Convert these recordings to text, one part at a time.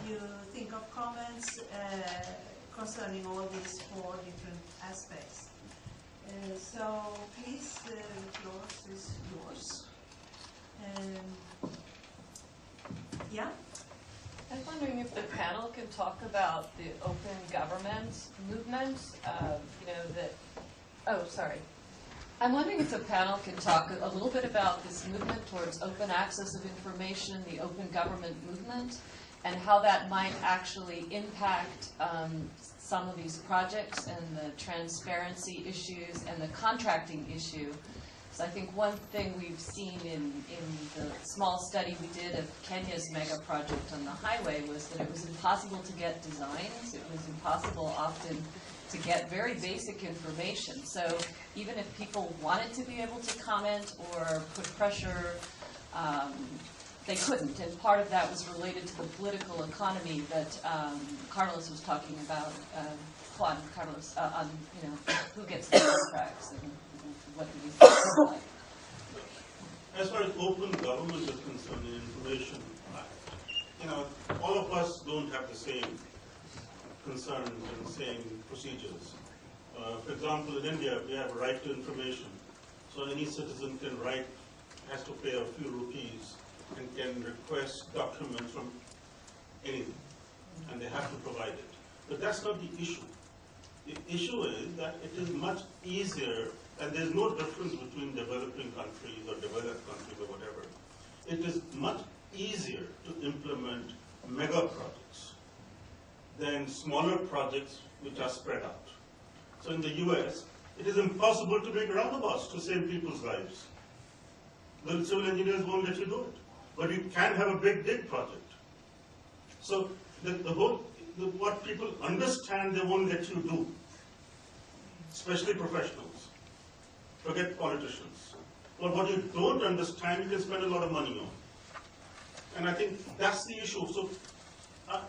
you think of comments concerning all these 4 different aspects. So please, the floor is yours. Yeah? I was wondering if the panel can talk about the open government movement. I'm wondering if the panel can talk a little bit about this movement towards open access of information, the open government movement, and how that might actually impact some of these projects and the transparency issues and the contracting issue. So I think one thing we've seen in the small study we did of Kenya's mega project on the highway was that it was impossible to get designs. It was impossible often to get very basic information. So even if people wanted to be able to comment or put pressure, they couldn't. And part of that was related to the political economy that Carlos was talking about, Juan Carlos, on who gets the contracts and what do we think like. As far as open government is concerned, in information, all of us don't have the same concerns and the same procedures. For example, in India, we have a right to information. So any citizen can write, has to pay a few rupees, and can request documents from anything, and they have to provide it. But that's not the issue. The issue is that it is much easier, and there's no difference between developing countries or developed countries or whatever. It is much easier to implement mega projects than smaller projects which are spread out. So in the US, it is impossible to make roundabouts to save people's lives. The civil engineers won't let you do it. But you can have a big dig project. So what people understand they won't let you do, especially professionals, forget politicians. But what you don't understand, you can spend a lot of money on. And I think that's the issue. So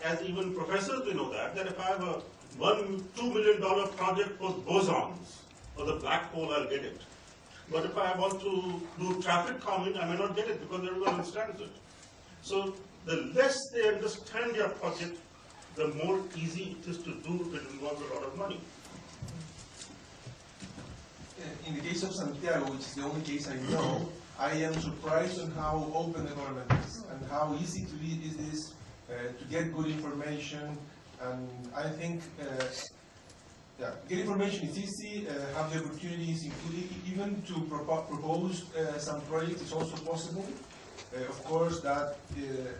as even professors, we know that if I have a $2 million project for bosons, or the black hole, I'll get it. But if I want to do traffic calming, I may not get it because everyone understands it. So the less they understand your project, the more easy it is to do if it involves a lot of money. In the case of Santiago, which is the only case I know, I am surprised on how open the government is and how easy it is to get good information. And I think get information is easy, have the opportunities, including even to propose some projects is also possible. Of course, that you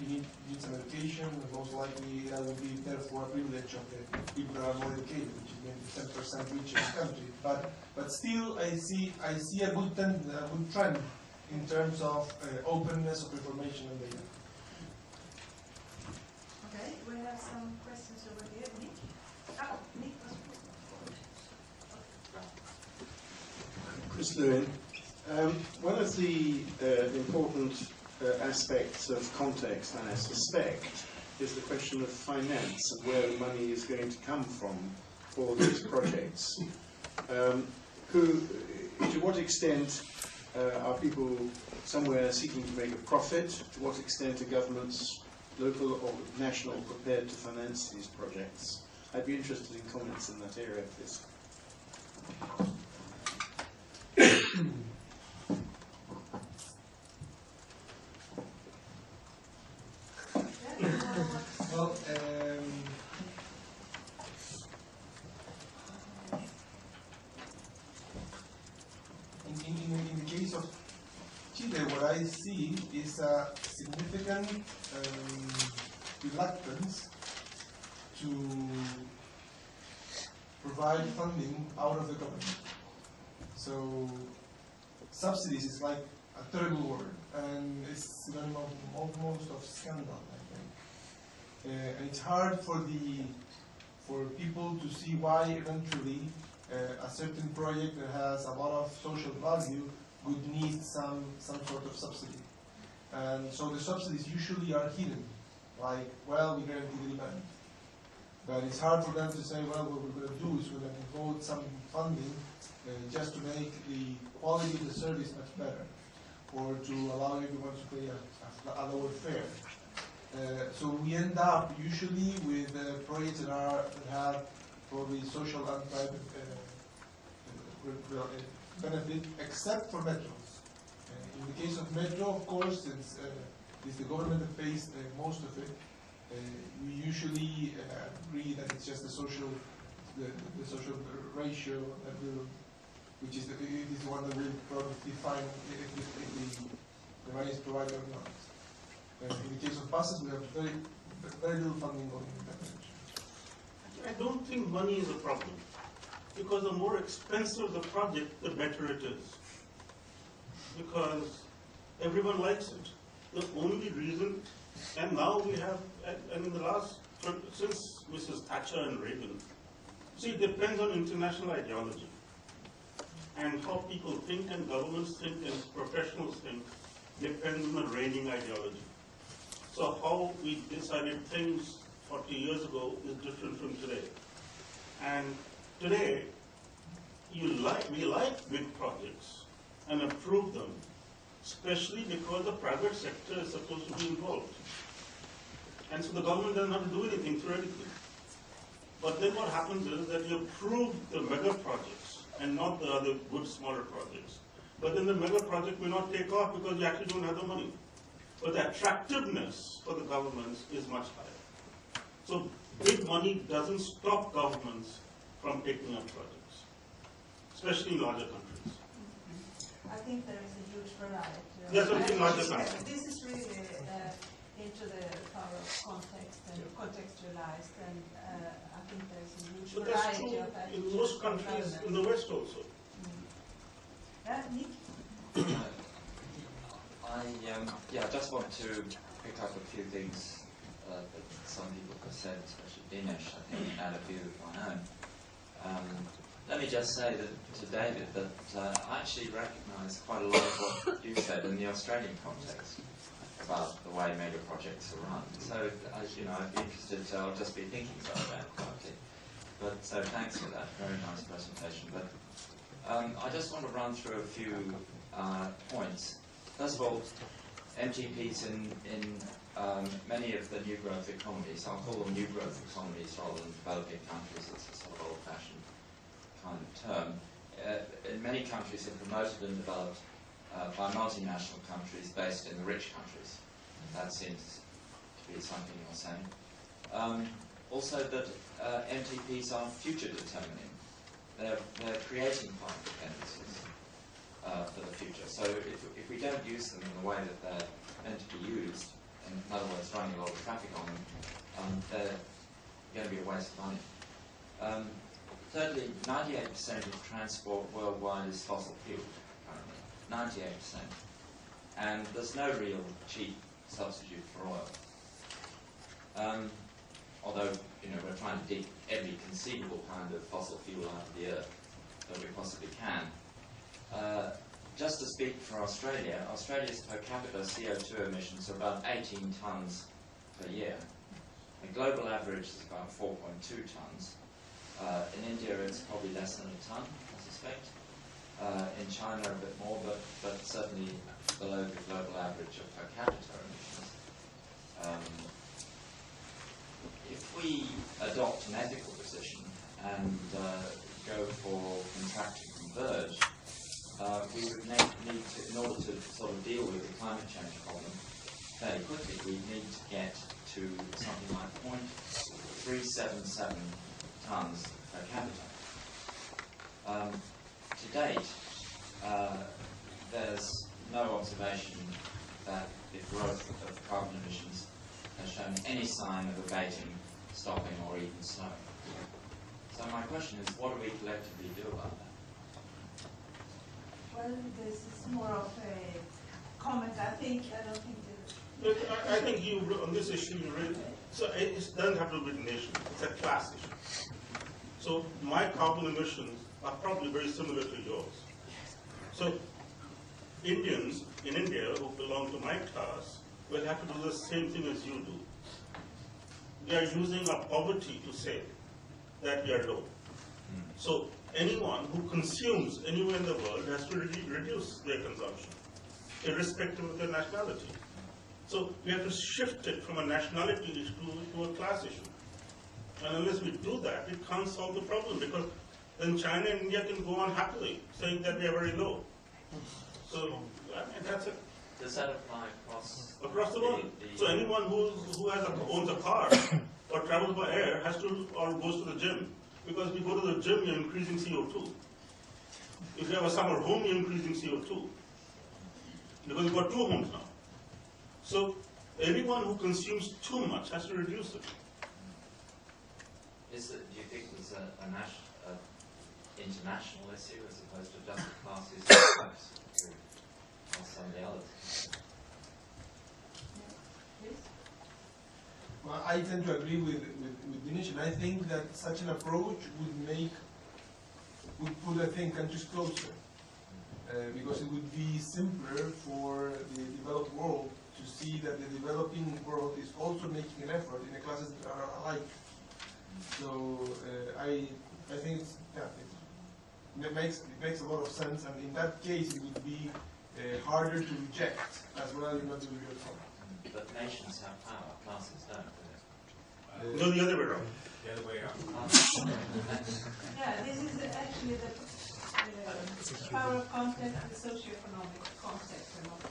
need some education, and most likely that will be therefore a privilege of the people that are more educated, which is maybe 10% rich in the country. But still, I see a good trend in terms of openness of information and data. Okay, we have some questions over here. Nick? Nick. Chris Lewin. One of the important aspects of context, I suspect, is the question of finance and where the money is going to come from for these projects. To what extent are people somewhere seeking to make a profit? To what extent are governments, local or national, prepared to finance these projects? I'd be interested in comments in that area, please. Well, in the case of Chile, what I see is a significant reluctance to provide funding out of the government. So subsidies is like a terrible word, and it's been almost of scandal, I think. And it's hard for people to see why eventually a certain project that has a lot of social value would need some sort of subsidy. And so the subsidies usually are hidden, like, well, we guarantee the demand. But it's hard for them to say, well, what we're going to do is we're going to devote some funding just to make the quality of the service much better, or to allow everyone to pay a lower fare. So we end up usually with projects that have probably social and private benefit, except for metros. In the case of metro, of course, since it's the government that pays most of it, we usually agree that it's just the social ratio that will, which is the one that will probably define if the money is provided or not. In the case of buses, we have very little funding going in that direction. I don't think money is a problem, because the more expensive the project, the better it is. Because everyone likes it. The only reason, and now we have, and in the last, since Mrs. Thatcher and Reagan, see, it depends on international ideology. And how people think, and governments think, and professionals think, depends on the reigning ideology. So how we decided things 40 years ago is different from today. And today, we like big projects and approve them, especially because the private sector is supposed to be involved. And so the government doesn't have to do anything theoretically. But then what happens is that you approve the mega projects and not the other good smaller projects. But then the mega project will not take off because you actually don't have the money. But the attractiveness for the governments is much higher. So big money doesn't stop governments from taking up projects, especially in larger countries. I think there is a huge variety. Yes, in larger countries. This is really into the power of context and contextualized, and I think there is a huge But that's variety true of that. in most countries in the West also. Nick? I just want to pick up a few things that some people have said, especially Dinesh, I think, and add a few of my own. Let me just say to David that I actually recognise quite a lot of what you said in the Australian context about the way mega projects are run. So, I'd be interested, I'll just be thinking about that partly. But so thanks for that, very nice presentation. But I just want to run through a few points. First of all, MTPs in many of the new growth economies, I'll call them new growth economies rather than developing countries, it's a sort of old-fashioned kind of term. In many countries are promoted and developed by multinational countries based in the rich countries. That seems to be something you're saying. Also that MTPs are future determining. They're creating public dependencies for the future. So if we don't use them in the way that they're meant to be used, in other words, running a lot of traffic on them, they're going to be a waste of money. Thirdly, 98% of transport worldwide is fossil fuel currently. 98%. And there's no real cheap substitute for oil. Although, we're trying to dig every conceivable kind of fossil fuel out of the earth that we possibly can. Just to speak for Australia, Australia's per capita CO2 emissions are about 18 tonnes per year. The global average is about 4.2 tonnes. In India it's probably less than a tonne, I suspect. In China a bit more, but certainly below the global average of per capita emissions. If we adopt an ethical position and go for contract to converge, we would need to, in order to sort of deal with the climate change problem fairly quickly, we need to get to something like 0.377 tonnes per capita. To date, there's no observation that the growth of carbon emissions has shown any sign of abating, stopping, or even slowing. So my question is, what do we collectively do about that? Well, this is more of a comment. I don't think I think you, on this issue, you really, so it doesn't have to be the nation, it's a class issue. So my carbon emissions are probably very similar to yours. So Indians in India who belong to my class will have to do the same thing as you do. We are using our poverty to say that we are low. So anyone who consumes anywhere in the world has to reduce their consumption, irrespective of their nationality. So we have to shift it from a nationality issue to a class issue. And unless we do that, it can't solve the problem, because then China and India can go on happily, saying that we are very low. So I mean, that's it. Does that apply Across the world. So anyone who owns a car or travels by air has to, or goes to the gym. Because if you go to the gym, you're increasing CO2. If you have a summer home, you're increasing CO2. Because you've got 2 homes now. So anyone who consumes too much has to reduce it. Do you think it's an international issue as opposed to just a class issue or somebody else? Well, I tend to agree with Dinesh, and I think that such an approach would put, I think, countries closer. Because it would be simpler for the developed world to see that the developing world is also making an effort in the classes that are alike. So I think it makes a lot of sense, and in that case it would be harder to reject as well as not to reject. But nations have power, classes don't. No, the other way around. The other way around. Yeah, this is actually the power of context and the socio-economic context are not the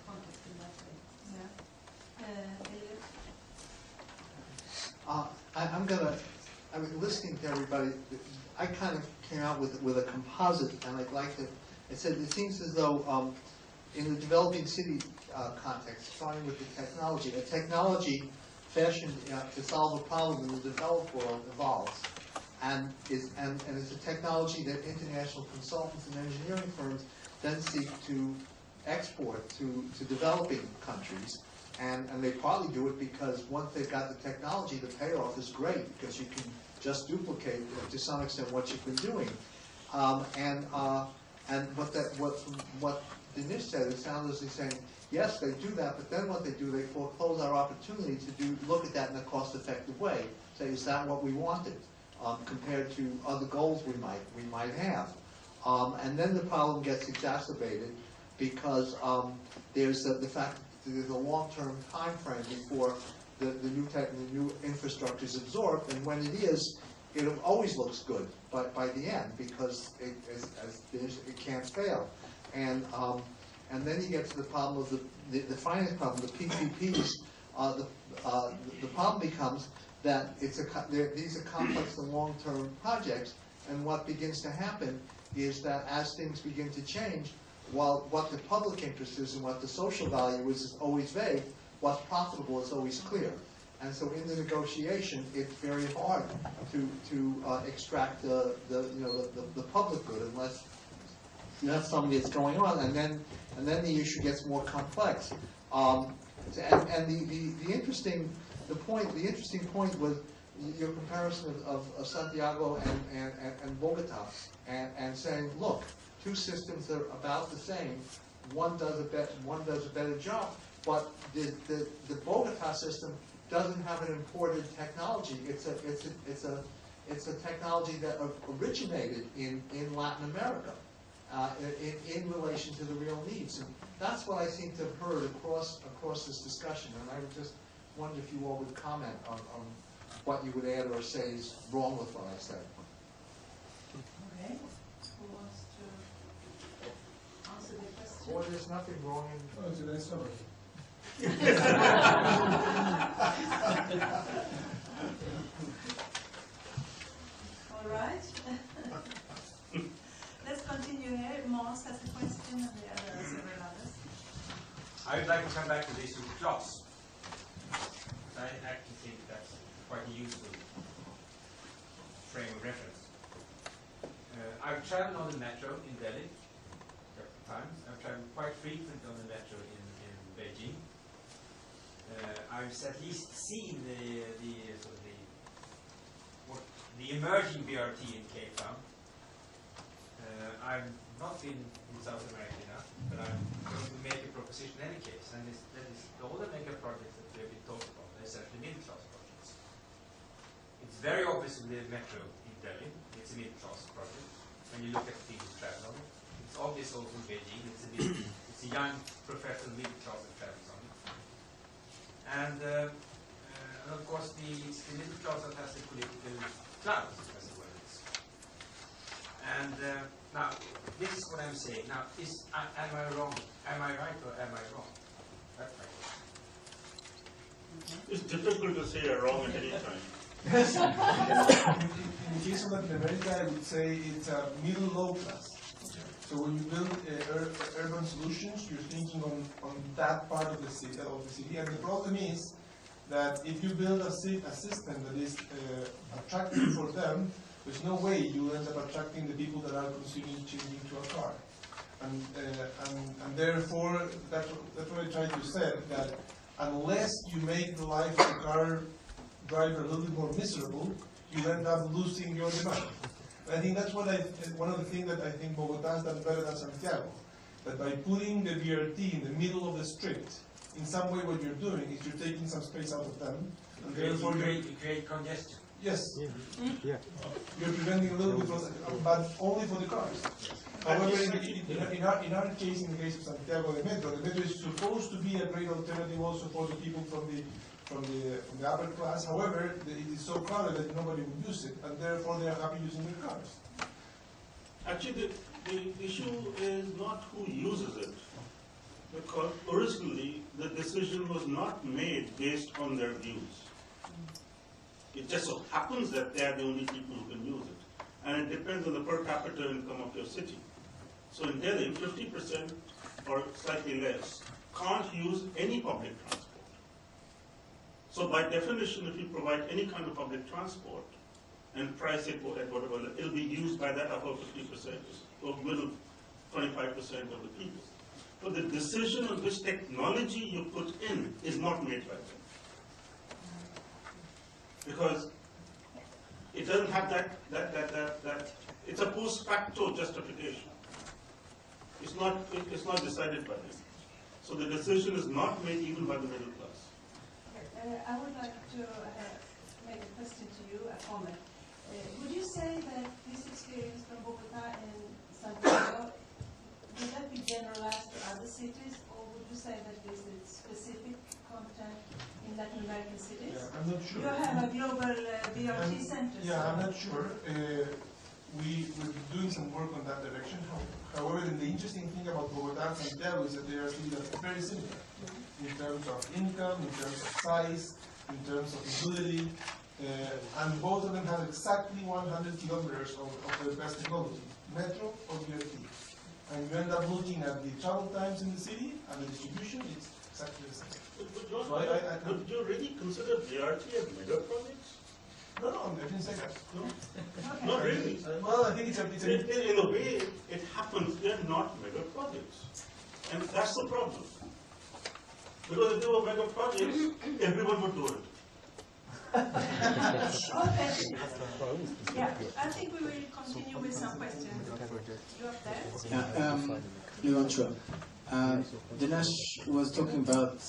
context in that way. Yeah. Elliot? Listening to everybody, I kind of came out with a composite, and I'd like to, I said it seems as though in the developing city context, starting with the technology, a technology fashioned to solve a problem in the developed world evolves, and is a technology that international consultants and engineering firms then seek to export to developing countries, and they probably do it because once they've got the technology, the payoff is great because you can just duplicate to some extent what you've been doing, and what Dinesh said, it sounds as he's saying, yes, they do that, but then what they do, they foreclose our opportunity to look at that in a cost-effective way. Say, is that what we wanted, compared to other goals we might have? And then the problem gets exacerbated because there's the fact that there's a long-term time frame before the new infrastructure is absorbed, and when it is, it always looks good by the end because it can't fail. And then you get to the problem of the finance problem, the PPPs. The problem becomes that these are complex and long-term projects, and what begins to happen is that as things begin to change, while what the public interest is and what the social value is always vague, what's profitable is always clear. And so in the negotiation, it's very hard to extract the public good unless that's something that's going on, and then the issue gets more complex. And the interesting point was your comparison of Santiago and Bogota, and saying, look, two systems that are about the same. One does a better job, but the Bogota system doesn't have an imported technology. It's a technology that originated in Latin America. In relation to the real needs. And that's what I seem to have heard across this discussion. And I would just wonder if you all would comment on what you would add or say is wrong with what I said. Okay. Who wants to answer the question? Or there's nothing wrong in... Oh, it's a nice summary. All right. Let's continue here. Mars has a question and the other several others. I would like to come back to the issue of class. I actually think that's quite a useful frame of reference. I've traveled on the metro in Delhi a couple of times. I've traveled quite frequently on the metro in Beijing. I've at least seen the emerging BRT in Cape Town. I've not been in South America enough, but I'm going to make a proposition in any case, and that is all the mega projects that we have been talking about, they're essentially middle-class projects. It's very obvious in the metro in Delhi, it's a middle-class project. When you look at the people who travel on it, it's obvious also in Beijing, it's It's a young professional middle class that travels on it. And of course, it's the middle class that has the political clout, as the word is. And now, this is what I'm saying. Now, am I wrong? Am I right or am I wrong? That's my question. It's difficult to say you're wrong at any time. In the case of Latin America, I would say it's a middle low class. So when you build urban solutions, you're thinking on that part of the city. And the problem is that if you build a system that is attractive for them, there's no way you end up attracting the people that are considering changing to a car. And therefore, that's what I tried to say, that unless you make the life of the car driver a little bit more miserable, you end up losing your demand. I think that's what one of the things that I think Bogotá has done better than Santiago. That by putting the BRT in the middle of the street, in some way what you're doing is you're taking some space out of them. And therefore you create congestion. Yes. Yeah. You're preventing a little bit, but only for the cars. However, in our case, in the case of Santiago, the metro is supposed to be a great alternative also for the people from the upper class. However, it is so crowded that nobody would use it, and therefore they are happy using their cars. Actually, the issue is not who uses it, because originally the decision was not made based on their views. It just so happens that they are the only people who can use it. And it depends on the per capita income of your city. So in Delhi, 50% or slightly less can't use any public transport. So by definition, if you provide any kind of public transport and price it at whatever, it'll be used by that upper 50% or middle 25% of the people. But the decision on which technology you put in is not made by them. Because it doesn't have that it's a post facto justification. It's not decided by them. So the decision is not made even by the middle class. I would like to make a question to you, a comment. Would you say that this experience from Bogotá and Santiago, would that be generalized to other cities, or would you say that this is specific content in Latin American cities? Yeah, I'm not sure. You have a global BRT center. Yeah, I'm not sure. We're doing some work on that direction. However, the interesting thing about Bogotá and Santiago is that they are very similar in terms of income, in terms of size, in terms of mobility, and both of them have exactly 100 kilometers of the best technology, metro or BRT. And you end up looking at the travel times in the city and the distribution, it's exactly the same. Would you really consider BRT as mega projects? No, I didn't say that. No, not really. Well, I think it's in the way it happens, they're not mega projects. And that's the problem. Because if they were mega projects, everyone would do it. Okay. Yeah, I think we will continue with some questions. You up there? Yeah, Dinesh was talking about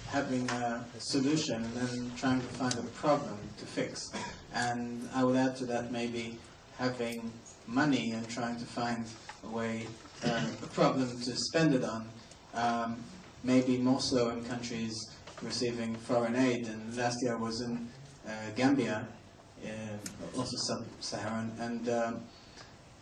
having a solution and then trying to find a problem to fix. And I would add to that maybe having money and trying to find a way, a problem to spend it on. Maybe more so in countries receiving foreign aid. And last year I was in Gambia, also sub-Saharan, and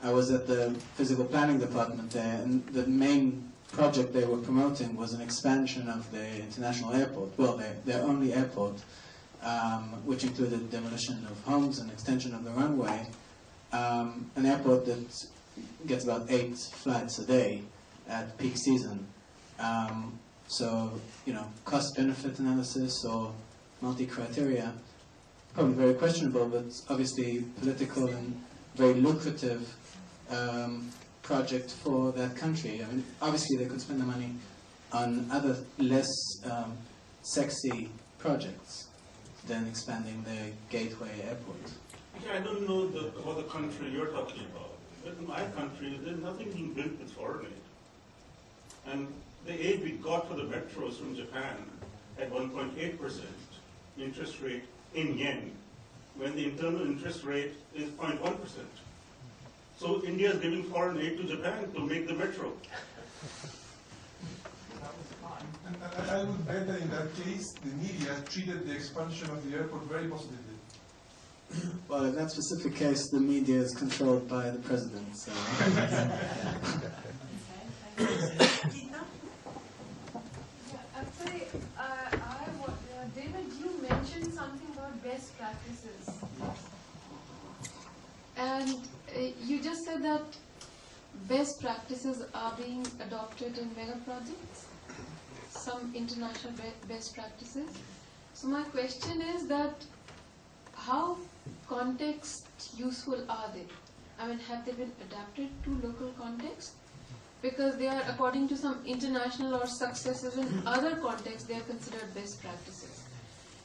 I was at the physical planning department there, and the main project they were promoting was an expansion of the international airport, well, their only airport, which included demolition of homes and extension of the runway, an airport that gets about 8 flights a day at peak season. So, cost-benefit analysis or multi-criteria, probably very questionable, but obviously political and very lucrative project for that country. I mean, obviously they could spend the money on other less sexy projects than expanding the gateway airport. Yeah, I don't know about the country you're talking about. But in my country, there's nothing being built with foreign aid. And the aid we got for the metros from Japan at 1.8% interest rate in yen, when the internal interest rate is 0.1%. So India is giving foreign aid to Japan to make the metro. I would bet that in that case, the media treated the expansion of the airport very positively. Well, in that specific case, the media is controlled by the president. So. Actually, David, you mentioned something about best practices. And you just said that best practices are being adopted in mega projects, some international best practices. So my question is that how context useful are they? I mean, have they been adapted to local context? Because they are, according to some international or successes in other contexts, they are considered best practices.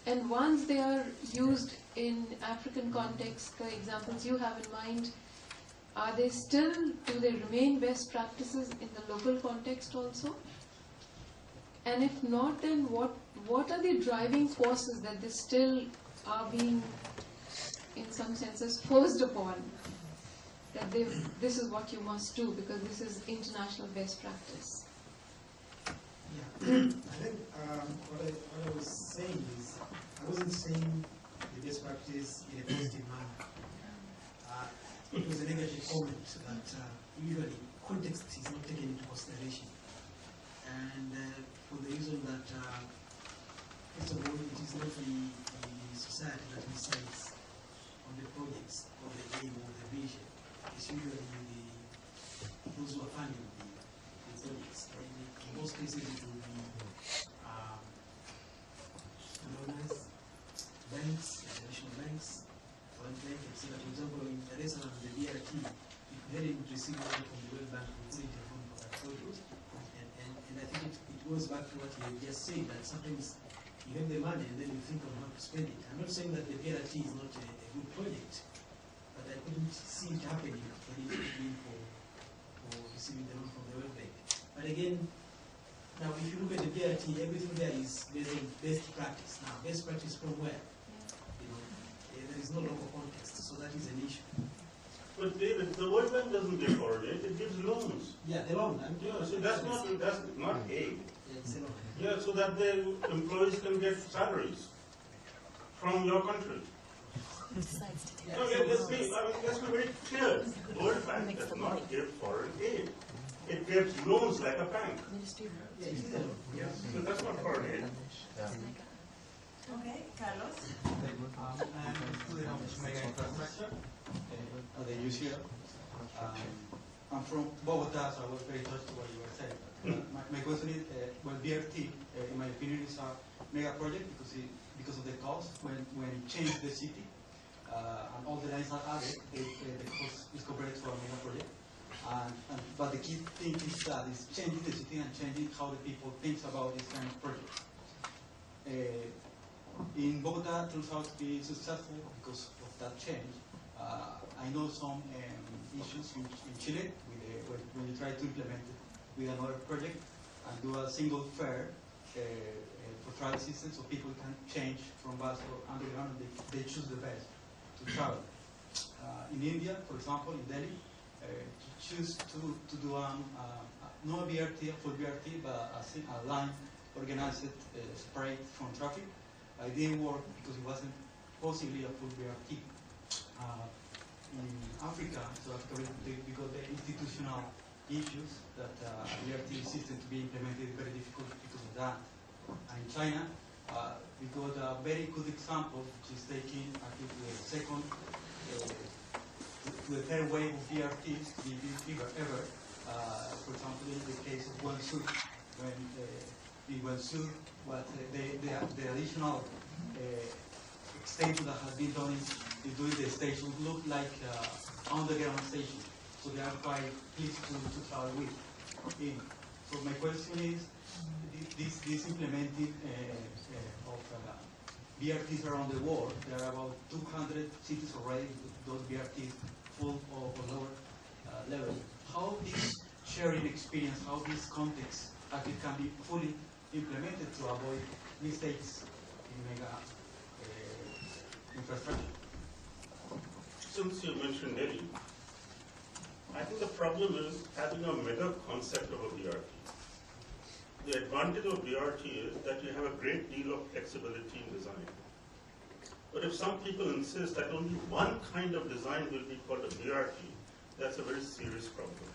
And once they are used in African context, the examples you have in mind, are they still, do they remain best practices in the local context also? And if not, then what are the driving forces that they still are being, in some senses, forced upon? That this is what you must do because this is international best practice. Yeah, I think what I was saying is, I wasn't saying the best practice in a positive manner. It was a negative comment that usually context is not taken into consideration. And for the reason that, first of all, it is not the society that decides on the projects or the aim or the vision. It's usually those who are funding the projects. In most cases, it will be donors, banks, international banks, World Bank, etc. For example, in Dar es Salaam, the BRT, if they didn't receive money from the World Bank, we couldn't have money for that project. And I think it goes back to what you just said, that sometimes you have the money and then you think of how to spend it. I'm not saying that the BRT is not a good project, but I couldn't see it happening when it came in for receiving the loan from the World Bank. But again, now if you look at the BRT, everything there is based on best practice. Now, best practice from where? You know, there is no local context, so that is an issue. But David, the World Bank doesn't give foreign aid, it gives loans. Yeah, the loan. Yeah, so that's not aid. Yeah, it's a loan. Yeah, so that the employees can get salaries from your country. No, let's be very clear. The World Bank does not give foreign aid. It gives loans like a bank. Yeah, it's a loan. Yeah. So that's not foreign aid. Okay, Carlos? I'm a student of mega infrastructure. Are they use here? I'm from Bogota, so I was very touched what you were saying. My question is, well, BRT, in my opinion, is a mega project because of the cost. When it changed the city, and all the lines are added, the cost is compared to a mega project. But the key thing is that it's changing the city and changing how the people think about this kind of project. In Bogota, it turns out to be successful because of that change. I know some issues in Chile when you try to implement it with another project and do a single fare for travel system so people can change from bus or underground and they choose the best to travel. In India, for example, in Delhi, to choose to do not a BRT, a full BRT, but a line organized separate from traffic. It didn't work because it wasn't possibly a full BRT. In Africa, South Africa, because the institutional issues that BRT system to be implemented is very difficult because of that. And in China, we got a very good example, which is taking, I think, the second, the third wave of BRTs to be built ever. For example, in the case of Guangzhou, when in Guangzhou, what the additional extension that has been done is doing the station look like underground station. So they are quite pleased to travel with. So my question is, this implementing of BRTs around the world, there are about 200 cities already with those BRTs full or lower level. How this sharing experience, how this context actually can be fully implemented to avoid mistakes in mega infrastructure? Since you mentioned Delhi, I think the problem is having a mega concept of a BRT. the advantage of BRT is that you have a great deal of flexibility in design. But if some people insist that only one kind of design will be called a BRT, that's a very serious problem.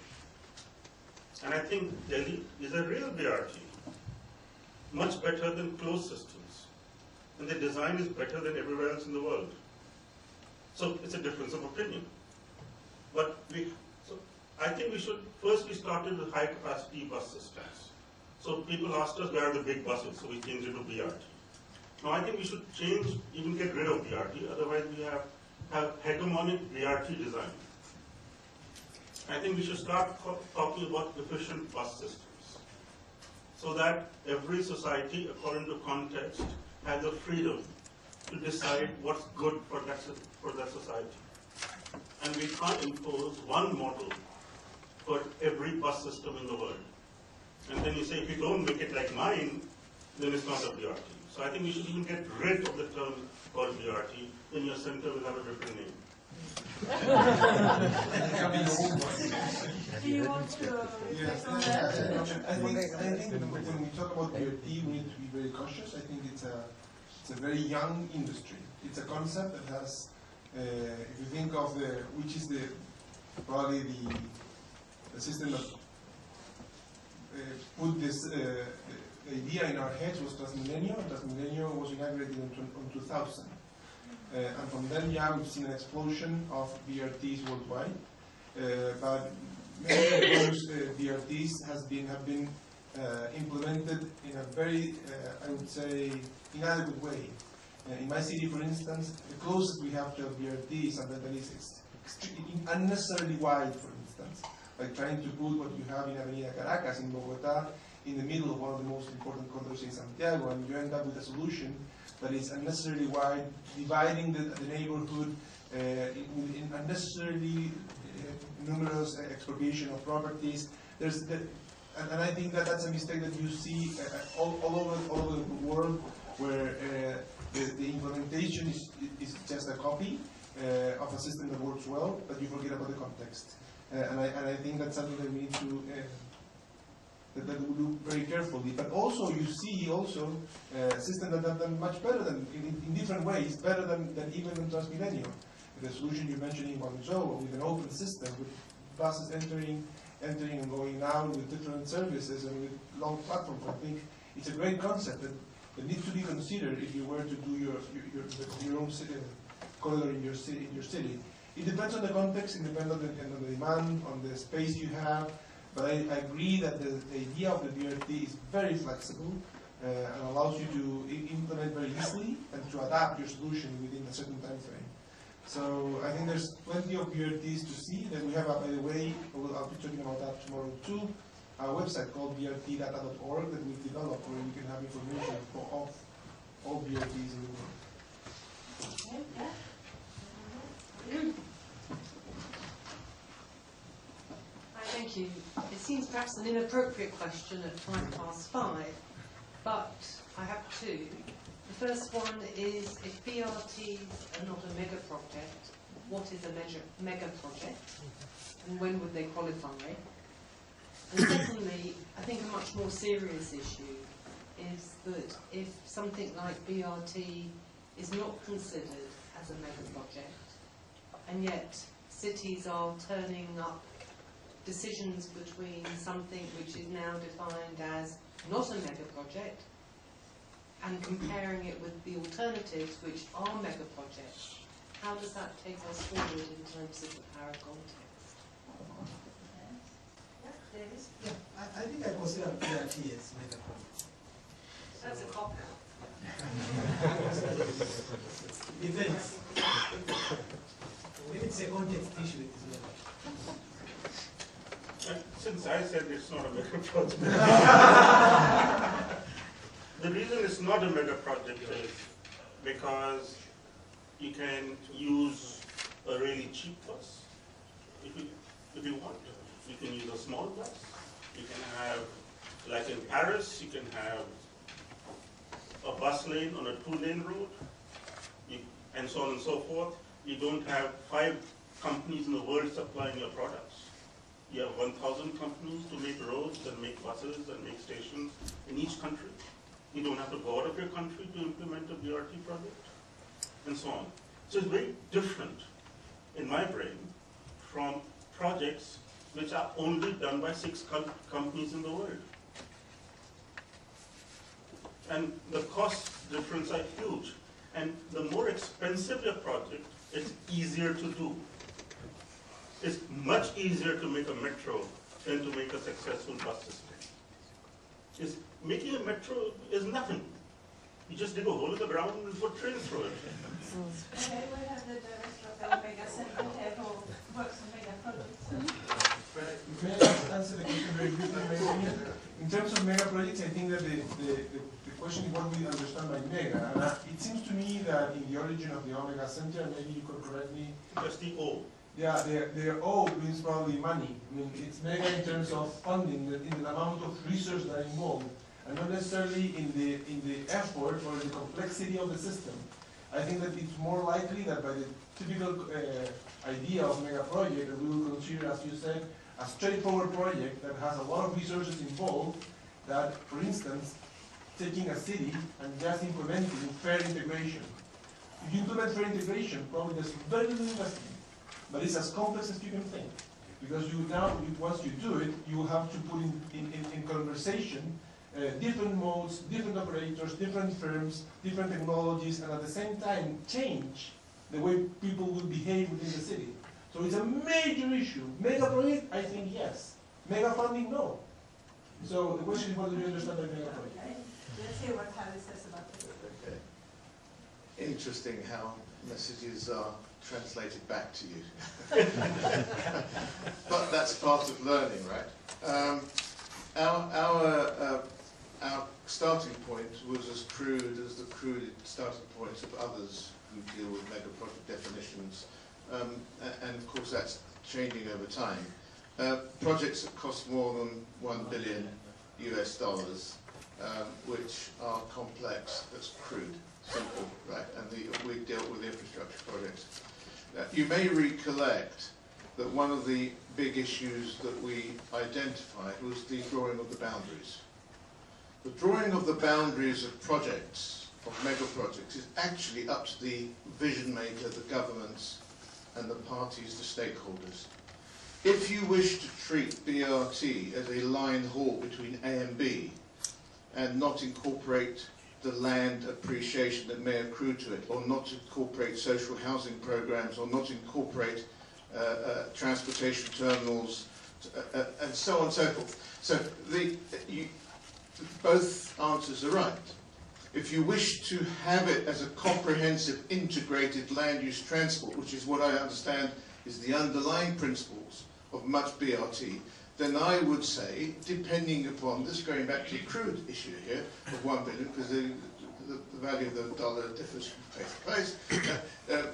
And I think Delhi is a real BRT, much better than closed systems. And the design is better than everywhere else in the world. So it's a difference of opinion. But I think we should, first we started with high capacity bus systems. So people asked us where are the big buses, so we changed it to BRT. Now I think we should change, even get rid of BRT, otherwise we have hegemonic BRT design. I think we should start talking about efficient bus systems, so that every society, according to context, has the freedom to decide what's good for that society. And we can't impose one model for every bus system in the world. And then you say, if you don't make it like mine, then it's not a BRT. So I think we should even get rid of the term called BRT, then your center will have a different name. Do you want to reflect on that? I think when we talk about BRT, we need to be very cautious. I think it's a very young industry. It's a concept that has, if you think of which is probably the system that put this the idea in our heads was Transmilenio. Transmilenio was inaugurated in 2000. And from then, yeah, we've seen an explosion of BRTs worldwide. But many of those BRTs have been implemented in a very, I would say, inadequate way. In my city, for instance, the closest we have to a BRT is something that is unnecessarily wide, for instance, like trying to put what you have in Avenida Caracas in Bogotá in the middle of one of the most important corridors in Santiago, and you end up with a solution that is unnecessarily wide, dividing the neighborhood in unnecessarily numerous expropriation of properties. And I think that that's a mistake that you see all over the world, where the implementation is just a copy of a system that works well, but you forget about the context. And I think that's something that we need to that we do very carefully. But also you see systems that have done much better than in different ways, better than even in Transmilenio. The solution you mentioned in Guangzhou with an open system, with buses entering and going out with different services and with long platforms. I think it's a great concept that needs to be considered if you were to do your own corridor in your city. It depends on the context, it depends on the demand, on the space you have. But I agree that the idea of the BRT is very flexible and allows you to implement very easily and to adapt your solution within a certain time frame. So I think there's plenty of BRTs to see. Then we have, by the way, I'll be talking about that tomorrow too, a website called brtdata.org that we've developed where you can have information of all BRTs in the world. Okay, yeah. Thank you. It seems perhaps an inappropriate question at 5:05, but I have two. The first one is, if BRTs are not a mega project, what is a mega project, and when would they qualify? And secondly, I think a much more serious issue is that if something like BRT is not considered as a mega project, and yet cities are turning up decisions between something which is now defined as not a mega project and comparing it with the alternatives which are mega projects, how does that take us forward in terms of the Paris context? Yeah, I think I consider BRT as mega project. That's a cop-out. Depends. Maybe it's a context issue as well. Since I said it's not a mega project, the reason it's not a mega project is because you can use a really cheap bus if you want. You can use a small bus. You can have, like in Paris, you can have a bus lane on a 2-lane road, and so on and so forth. You don't have 5 companies in the world supplying your products. you have 1,000 companies to make roads and make buses and make stations in each country. You don't have to go out of your country to implement a BRT project, and so on. So it's very different in my brain from projects which are only done by 6 companies in the world. And the cost difference are huge. And the more expensive your project, it's easier to do. It's much easier to make a metro than to make a successful bus system. Making a metro is nothing. You just dig a hole in the ground and put trains through it. Okay, we have the director of the Omega Center here who works on mega projects. May I answer the question very briefly? In terms of mega projects, I think that the question is what we understand by mega. And it seems to me that in the origin of the Omega Center, maybe you could correct me. Just the O. Yeah, the O means probably money. I mean, it's mega in terms of funding, in the amount of research that are involved, and not necessarily in the effort or the complexity of the system. I think that it's more likely that by the typical idea of mega project, that we will consider, as you said, a straightforward project that has a lot of resources involved, that, for instance, taking a city and just implementing fair integration. If you implement fair integration, probably there's very little investment, but it's as complex as you can think. Because once you do it, you have to put in conversation different modes, different operators, different firms, different technologies, and at the same time change the way people will behave within the city. So it's a major issue. Mega project, I think yes. Mega funding, no. So the question is, what do you understand by mega project? Okay. Let's hear what Harry says about it. Okay. Interesting how messages are translated back to you. But that's part of learning, right? Our starting point was as crude as the crude starting points of others who deal with mega project definitions. And of course that's changing over time. Projects that cost more than $1 billion US, which are complex, that's crude, simple, right? And we dealt with infrastructure projects. You may recollect that one of the big issues that we identified was the drawing of the boundaries. The drawing of the boundaries of projects, of mega projects, is actually up to the vision maker, the governments, and the parties, the stakeholders. If you wish to treat BRT as a line haul between A and B, and not incorporate the land appreciation that may accrue to it, or not incorporate social housing programs, or not incorporate transportation terminals, and so on and so forth. So both answers are right. If you wish to have it as a comprehensive, integrated land use transport, which is what I understand is the underlying principles of much BRT, then I would say, depending upon this, going back to the crude issue here of 1 billion, because the value of the dollar differs from place to place,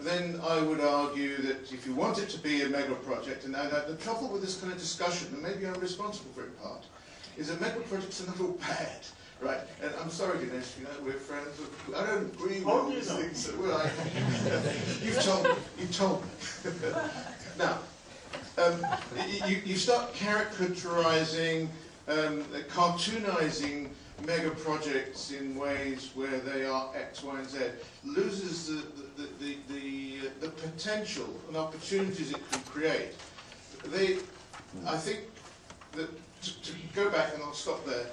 then I would argue that if you want it to be a mega project, and the trouble with this kind of discussion, and maybe I'm responsible for it in part, is that mega projects are not all bad. Right, and I'm sorry, Ganesh, we're friends. I don't agree with all these things. So you've told me. Now, you start caricaturizing, cartoonizing mega projects in ways where they are X, Y, and Z, loses the potential and opportunities it can create. I think that to go back, and I'll stop there.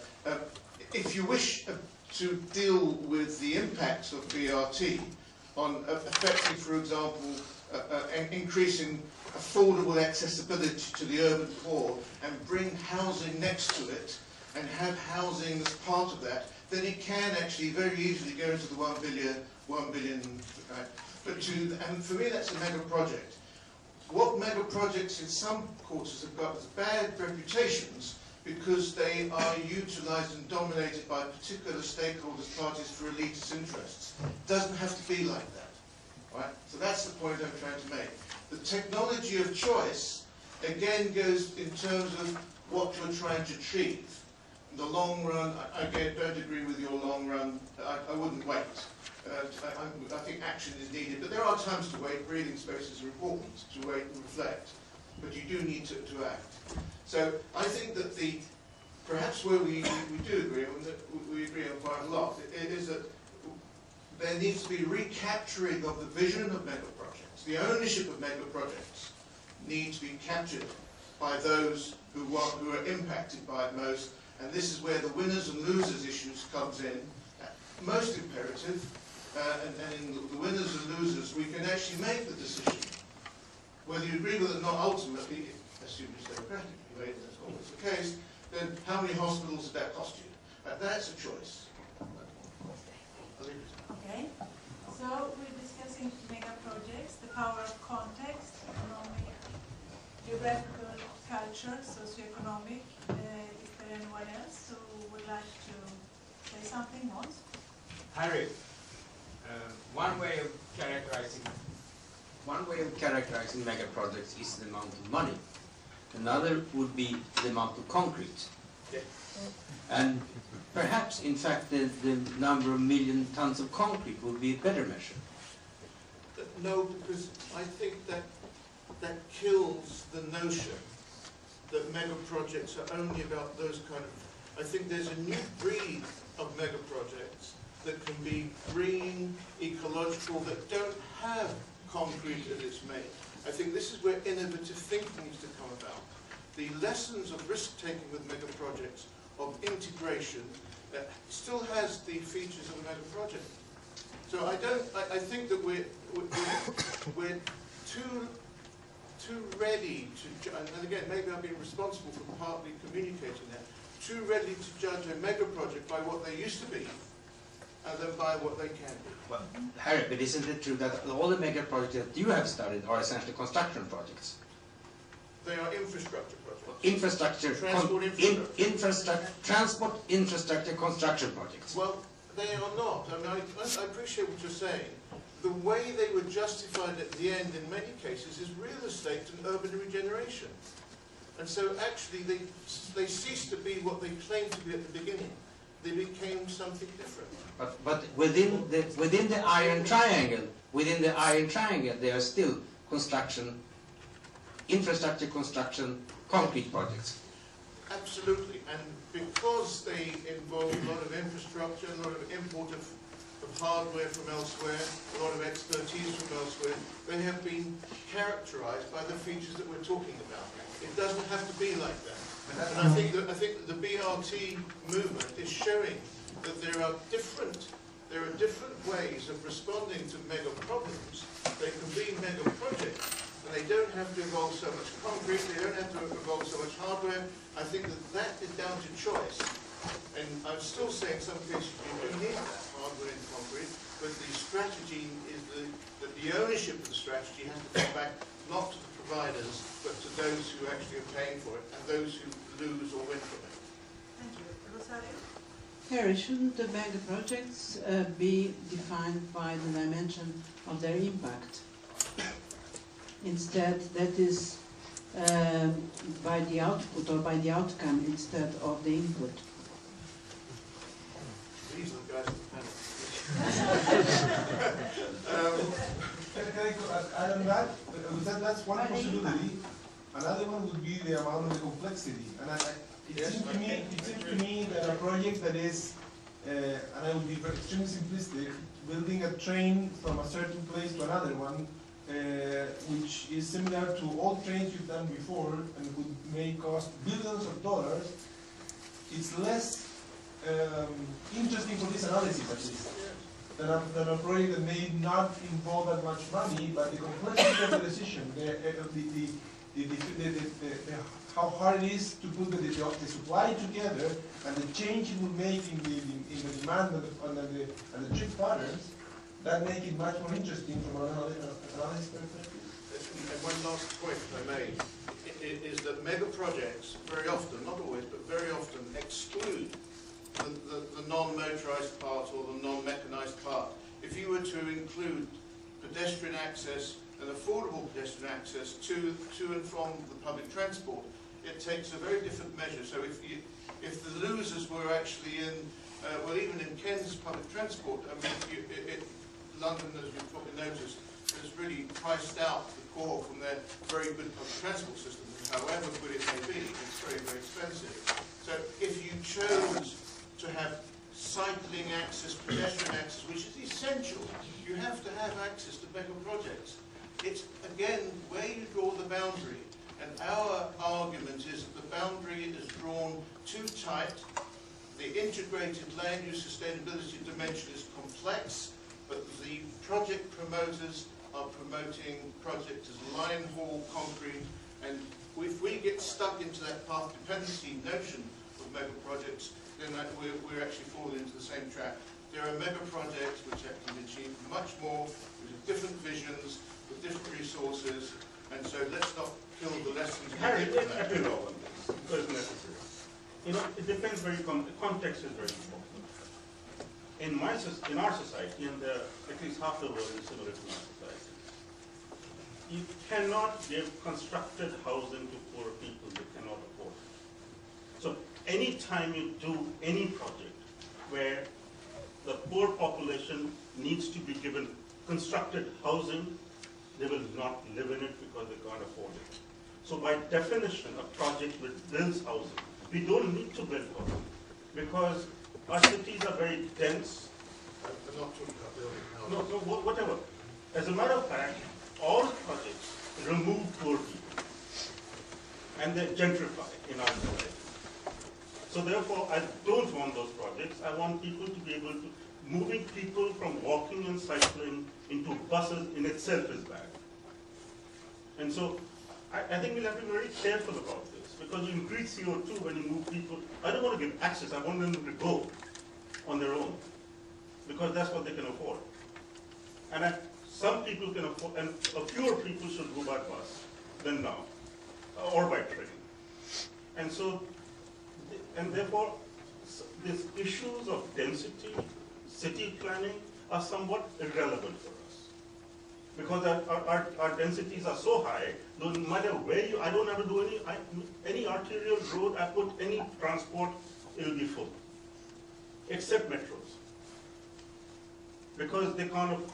If you wish to deal with the impacts of BRT on affecting, for example, increasing affordable accessibility to the urban poor and bring housing next to it and have housing as part of that, then it can actually very easily go into the 1 billion, right? And for me that's a mega project. What mega projects in some quarters have got is bad reputations because they are utilised and dominated by particular stakeholders, parties for elitist interests. It doesn't have to be like that, right? So that's the point I'm trying to make. The technology of choice, again, goes in terms of what you're trying to achieve. In the long run, I don't agree with your long run. I wouldn't wait. I think action is needed, but there are times to wait. Breathing spaces are important to wait and reflect. but you do need to act. So I think that perhaps where we do agree, and that we agree on quite a lot, it is that there needs to be recapturing of the vision of mega projects. The ownership of mega projects needs to be captured by those who are impacted by it most, and this is where the winners and losers issues comes in. Most imperative, and in the winners and losers, we can actually make the decision. Whether you agree with it or not, ultimately, assuming it's democratic, right, that's always the case, then how many hospitals did that cost you? That's a choice. Okay, so we're discussing mega projects, the power of context, economic, geographical, culture, socioeconomic. Is there anyone else who would like to say something once? Harry, one way of characterizing mega projects is the amount of money. Another would be the amount of concrete. Yeah. And perhaps, in fact, the number of million tons of concrete would be a better measure. No, because I think that kills the notion that mega projects are only about those kind of... I think there's a new breed of mega projects that can be green, ecological, that don't have concrete at its main. I think this is where innovative thinking needs to come about. The lessons of risk-taking with mega projects, of integration, still has the features of a mega project. So I think that we're too ready to, and again, maybe I'm being responsible for partly communicating that, too ready to judge a mega project by what they used to be, and then by what they can be. Well, Harry, but isn't it true that all the mega projects that you have studied are essentially construction projects? They are infrastructure projects. Transport infrastructure construction projects. Well, they are not. I mean, I appreciate what you're saying. The way they were justified at the end in many cases is real estate and urban regeneration. And so actually they ceased to be what they claimed to be at the beginning. They became something different. But within the iron triangle, there are still infrastructure construction, concrete projects. Absolutely, and because they involve a lot of infrastructure, a lot of import of hardware from elsewhere, a lot of expertise from elsewhere, they have been characterized by the features that we're talking about. It doesn't have to be like that. And I think that the BRT movement is showing that there are different ways of responding to mega problems. They can be mega projects, and they don't have to involve so much concrete, they don't have to involve so much hardware. I think that is down to choice. And I'm still saying in some cases you do need that hardware and concrete, but the strategy is that the ownership of the strategy has to come back not to the providers, but to those who actually are paying for it, and those who lose or win from it. Thank you. Rosario? Harry, shouldn't the mega projects be defined by the dimension of their impact? Instead, that is by the output or by the outcome instead of the input. These are the guys at the panel. Can I add on that? That's one possibility. Another one would be the amount of the complexity. And it seems to me that a project that is, and I will be extremely simplistic, building a train from a certain place to another one, which is similar to all trains you've done before and may cost billions of dollars, it's less interesting for this analysis at least than a project that may not involve that much money, but the complexity of the decision, how hard it is to put the supply together and the change it will make in the demand and the trip patterns, that make it much more interesting from an analysis perspective. And one last point, if I may, is that mega projects very often, not always, but very often exclude the non-motorized part or the non-mechanized part. If you were to include pedestrian access and affordable pedestrian access to and from the public transport, it takes a very different measure. So if the losers were actually in, well, even in Ken's public transport, I mean, London, as you've probably noticed, has really priced out the core from their very good public transport system. However good it may be, it's very, very expensive. So if you chose to have cycling access, pedestrian access, which is essential, you have to have access to mega projects. It's, again, where you draw the boundary. And our argument is that the boundary is drawn too tight. The integrated land use sustainability dimension is complex, but the project promoters are promoting projects as line haul concrete, and if we get stuck into that path dependency notion of mega projects, then we're actually falling into the same trap. There are mega projects which can achieve much more, with different visions, with different resources, and so let's not kill the lessons. Harry, let's epilogue on this, because necessary. You know, it depends very, the context is very important. In our society, and at least half the world is similar to our society, you cannot give constructed housing to poor people who cannot afford it. So any time you do any project where the poor population needs to be given constructed housing, they will not live in it because they can't afford it. So by definition, a project which builds housing, we don't need to build housing because our cities are very dense. I'm not talking about building houses. No, whatever. As a matter of fact, all projects remove poor people and they gentrify in our society. So therefore, I don't want those projects. I want people to be able to, moving people from walking and cycling into buses in itself is bad. And so I think we'll have to be very careful about this because you increase CO2 when you move people. I don't want to give access, I want them to go on their own because that's what they can afford. And some people can afford, and fewer people should go by bus than now, or by train. And so, and therefore, these issues of density, city planning are somewhat irrelevant for us. Because our densities are so high, no matter where you, I don't have to do any arterial road, I put any transport, it will be full. Except metros. Because they kind of,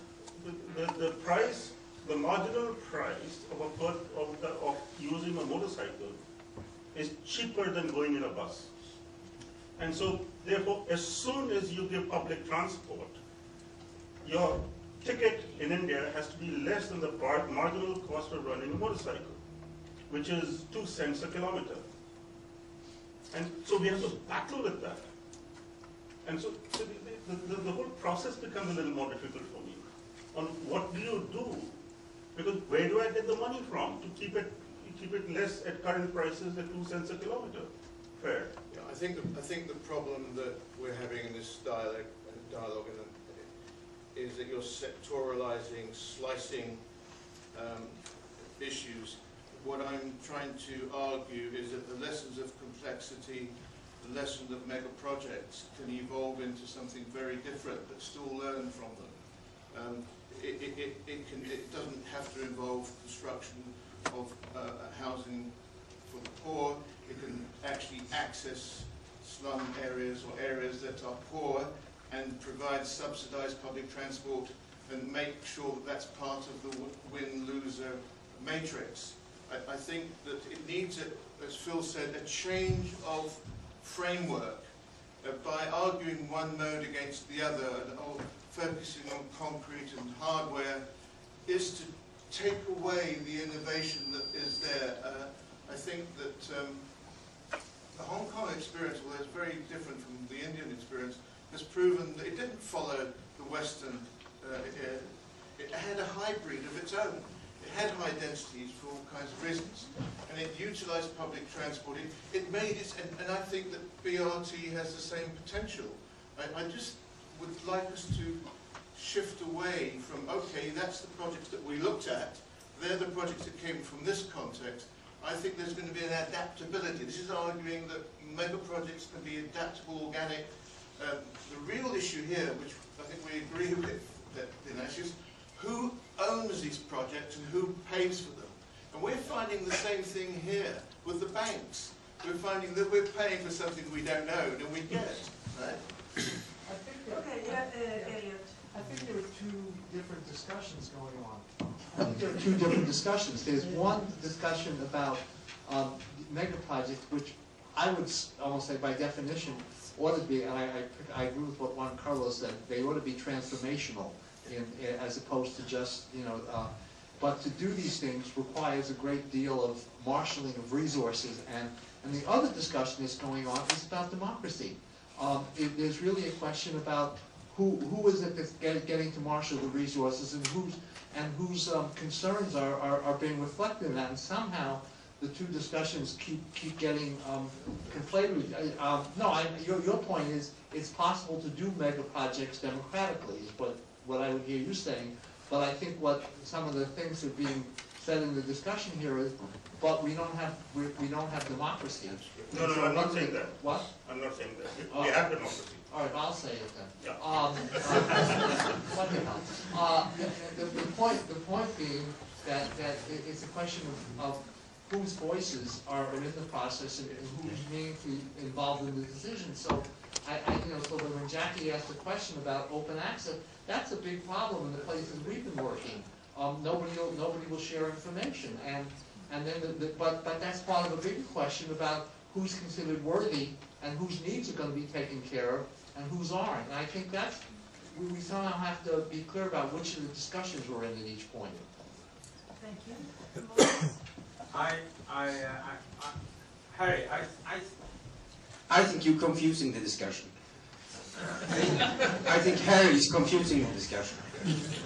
the price, the marginal price of using a motorcycle is cheaper than going in a bus. And so, therefore, as soon as you give public transport, your ticket in India has to be less than the marginal cost of running a motorcycle, which is 2 cents a kilometer. And so we have to battle with that. And so the whole process becomes a little more difficult for me. On what do you do? Because where do I get the money from to keep it less at current prices at 2 cents a kilometer? Fair. Yeah, I think the problem that we're having in this dialogue is that you're sectoralizing, slicing issues. What I'm trying to argue is that the lessons of complexity, the lessons of mega projects can evolve into something very different, but still learn from them. It doesn't have to involve construction of housing for the poor. It can actually access slum areas or areas that are poor and provide subsidized public transport and make sure that that's part of the win-loser matrix. I think that it needs, as Phil said, a change of framework. By arguing one mode against the other and focusing on concrete and hardware is to take away the innovation that is there. I think that the Hong Kong experience, although it's very different from the Indian experience, has proven that it didn't follow the Western, it had a hybrid of its own. It had high densities for all kinds of reasons, and it utilized public transport. It made it, and I think that BRT has the same potential. I just would like us to shift away from, okay, that's the projects that we looked at, they're the projects that came from this context. I think there's going to be an adaptability. This is arguing that mega projects can be adaptable, organic. The real issue here, which I think we agree with, Thynell, is who owns these projects and who pays for them. And we're finding the same thing here with the banks. We're finding that we're paying for something we don't own and we get, right? Okay, yeah, Elliot. I think there are two different discussions going on. I think there are two different discussions. There's one discussion about mega projects, which I would almost say by definition ought to be, and I agree with what Juan Carlos said, they ought to be transformational as opposed to just, but to do these things requires a great deal of marshaling of resources, and the other discussion that's going on is about democracy. There's really a question about who is it that's getting to marshal the resources and whose concerns are being reflected in that, and somehow the two discussions keep getting conflated. Your point is it's possible to do mega projects democratically, is what I would hear you saying. But I think what some of the things that are being said in the discussion here is, but we don't have democracy. No, I'm not saying that. What? I'm not saying that. We have democracy. All right, I'll say it then. Yeah. The point being that it's a question of whose voices are in the process and who's meaningfully involved in the decision. So so when Jackie asked the question about open access, that's a big problem in the places we've been working. Nobody will share information, and then but that's part of a bigger question about who's considered worthy and whose needs are going to be taken care of and whose aren't. And I think that's we somehow have to be clear about which of the discussions we're in at each point. Thank you. Harry, I think you're confusing the discussion. I think Harry is confusing the discussion.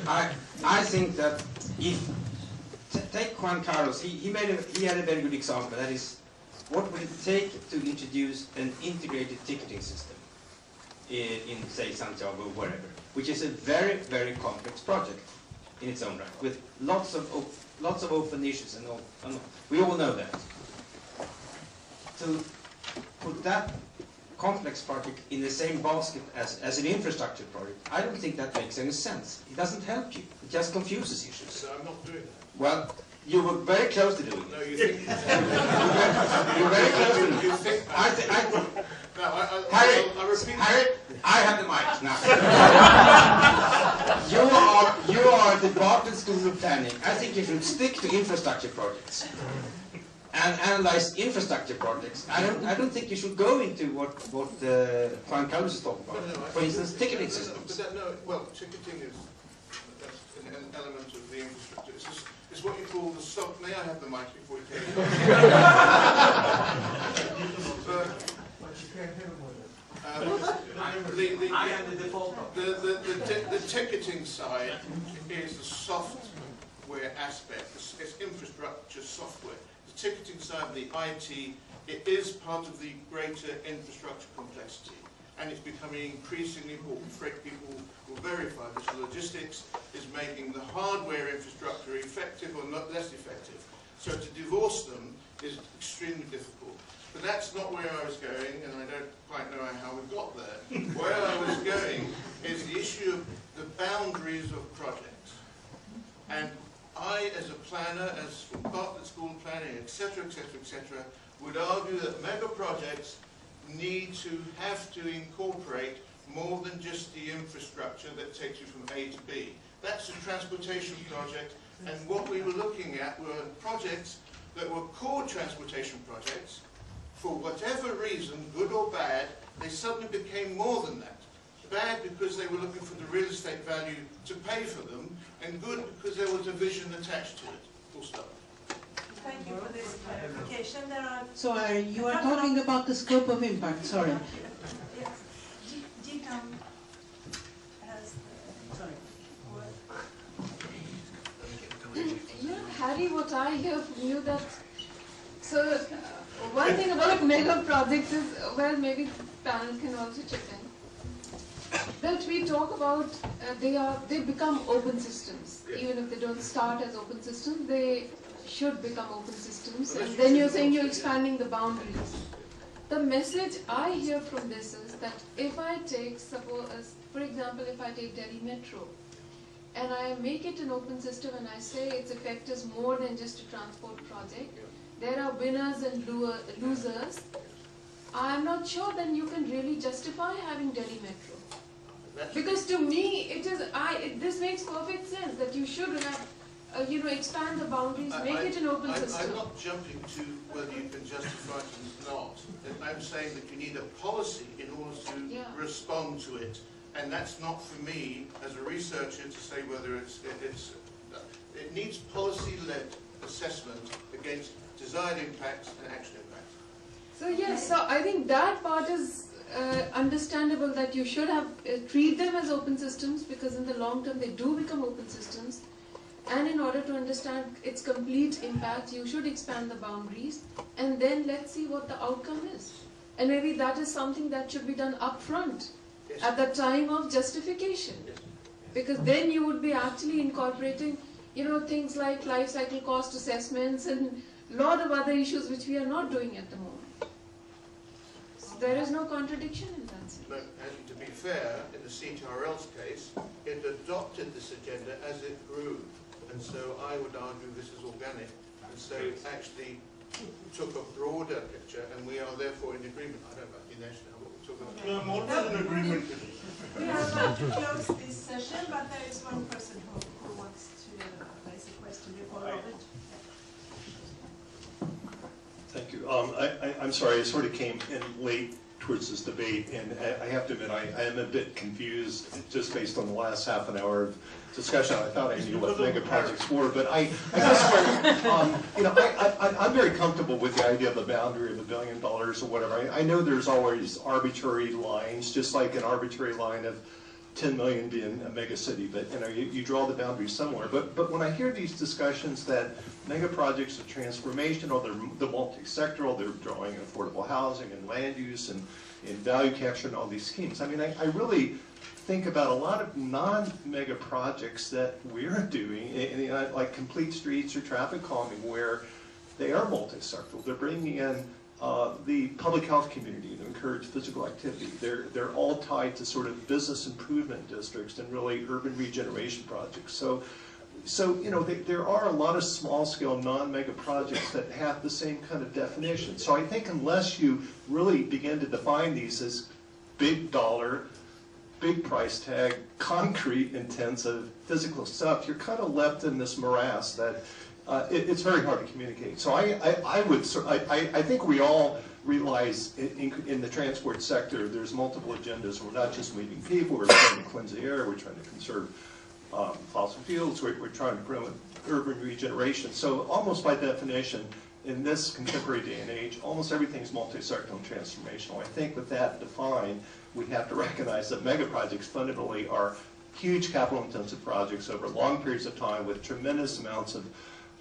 I think that if take Juan Carlos, he had a very good example. That is, what would it take to introduce an integrated ticketing system in say Santiago or wherever, which is a very, very complex project in its own right, with lots of open issues and all. We all know that. To put that complex project in the same basket as an infrastructure project, I don't think that makes any sense. It doesn't help you. It just confuses issues. So I'm not doing that. Well, you were very close to doing it. No, you think... You're very close to doing it. Harry, I have the mic now. You are at the Barton School of Planning. I think you should stick to infrastructure projects and analyze infrastructure projects. I don't think you should go into what Juan Carlos is talking about. For instance, ticketing systems. Ticketing is an element of the infrastructure. It's what you call the soft. May I have the mic before you take it? I am the default. The ticketing side is the software aspect. It's infrastructure software. The ticketing side, the IT, it is part of the greater infrastructure complexity, and it's becoming increasingly important. Freight people will verify this. Logistics is making the hardware infrastructure effective or not less effective. So to divorce them is extremely difficult. But that's not where I was going, and I don't quite know how we got there. Where I was going is the issue of the boundaries of projects. And I, as a planner, as from Bartlett School of Planning, etc., would argue that mega projects have to incorporate more than just the infrastructure that takes you from A to B. That's a transportation project, and what we were looking at were projects that were core transportation projects. For whatever reason, good or bad, they suddenly became more than that. Bad because they were looking for the real estate value to pay for them, and good because there was a vision attached to it. Full stop. Thank you for this clarification. So you are talking about the scope of impact, sorry. Yes. Gina has Harry, what I hear from you that, one thing about mega projects is, well, maybe panel can also chip in, that we talk about, they become open systems. Even if they don't start as open systems, they should become open systems. And then you're saying you're expanding the boundaries. The message I hear from this is that if I take, for example, if I take Delhi Metro, and I make it an open system and I say its effect is more than just a transport project, there are winners and losers, I'm not sure then you can really justify having Delhi Metro. Because to me, this makes perfect sense that you should have, expand the boundaries, make it an open system. I'm not jumping to whether you can justify it or not. I'm saying that you need a policy in order to respond to it. And that's not for me, as a researcher, to say whether it needs policy-led assessment against desired impacts and actual impacts. So yes, so I think that part is understandable, that you should have treat them as open systems, because in the long term they do become open systems, and in order to understand its complete impact you should expand the boundaries, and then let's see what the outcome is. And maybe that is something that should be done up front, at the time of justification, because then you would be actually incorporating things like life cycle cost assessments and a lot of other issues which we are not doing at the moment. There is no contradiction in that sense. But to be fair, in the CTRL's case, it adopted this agenda as it grew. And so I would argue this is organic. And so it actually took a broader picture, and we are therefore in agreement. I don't know about Thynell now, but we'll talk about Yeah, I'm always in agreement. We are about to close this session, but there is one person who wants to raise a question before Robert. Thank you. I'm sorry, I sort of came in late towards this debate, and I have to admit I am a bit confused just based on the last half an hour of discussion. I thought I knew what mega projects were, but I guess I'm very comfortable with the idea of the boundary of $1 billion or whatever. I know there's always arbitrary lines, just like an arbitrary line of 10 million being a mega city, but you draw the boundary somewhere. But when I hear these discussions that mega projects are transformational, they're multi-sectoral, they're drawing affordable housing and land use and value capture and all these schemes. I mean, I really think about a lot of non-mega projects that we're doing, like complete streets or traffic calming, where they are multi-sectoral. They're bringing in the public health community to encourage physical activity. They're all tied to sort of business improvement districts and really urban regeneration projects. So there are a lot of small-scale non-mega projects that have the same kind of definition. So I think unless you really begin to define these as big dollar, big price tag, concrete intensive physical stuff, you're kind of left in this morass that it's very hard to communicate. So I think we all realize in the transport sector there's multiple agendas. We're not just moving people, we're trying to cleanse the air, we're trying to conserve fossil fuels, we're trying to promote urban regeneration. So almost by definition, in this contemporary day and age, almost everything's multi-sectoral and transformational. I think with that defined, we have to recognize that mega projects fundamentally are huge capital-intensive projects over long periods of time with tremendous amounts of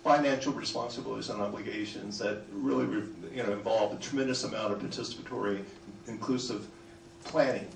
financial responsibilities and obligations that really involve a tremendous amount of participatory, inclusive planning,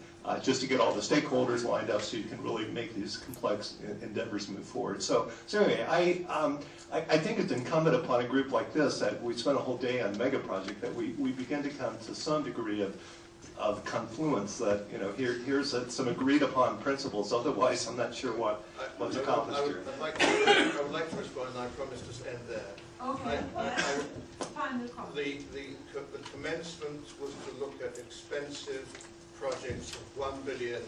just to get all the stakeholders lined up so you can really make these complex endeavors move forward. So anyway, I think it's incumbent upon a group like this that we spend a whole day on mega project that we begin to come to some degree of confluence that, here's some agreed upon principles, otherwise I'm not sure what's accomplished here. I would like to respond, and I promise to end there. Okay, final comment. The commencement was to look at expensive projects of 1 billion,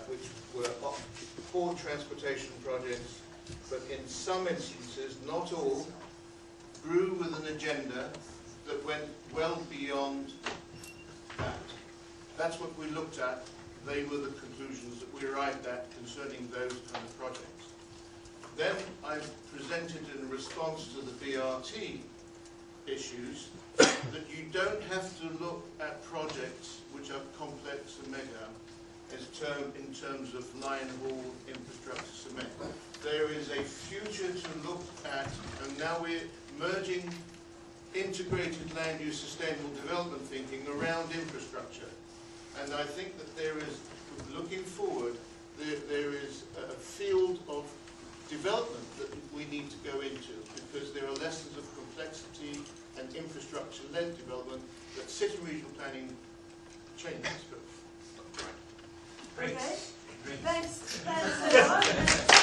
which were poor transportation projects, but in some instances, not all, grew with an agenda that went well beyond that. That's what we looked at. They were the conclusions that we arrived at concerning those kind of projects. Then I presented in response to the VRT issues that you don't have to look at projects which are complex and mega in terms of line haul infrastructure cement. There is a future to look at, and now we're merging integrated land use sustainable development thinking around infrastructure. And I think that there is, looking forward, there is a field of development that we need to go into, because there are lessons of complexity and infrastructure-led development that city regional planning changes. Okay. Thanks a lot.